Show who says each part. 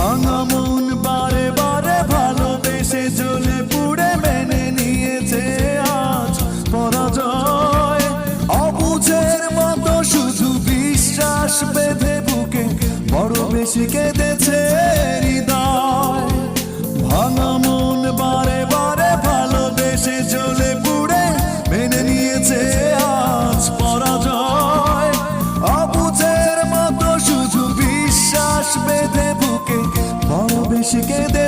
Speaker 1: ভাঙা মন বারে বারে ভালোবেসে জ্বলে পুড়ে মেনে নিয়েছে আজ পরাজয়। অবুঝের মতো শুধু বিশ্বাস বেঁধে বুকে বড় বেশি কেঁদেছে হৃদয়। ভাঙা মন বারে বারে ভালোবেসে জ্বলে পুড়ে মেনে নিয়েছে আজ পরাজয়। অবুঝের মতো শুধু বিশ্বাস বেঁধে বুকে বড় বেশি কেঁদে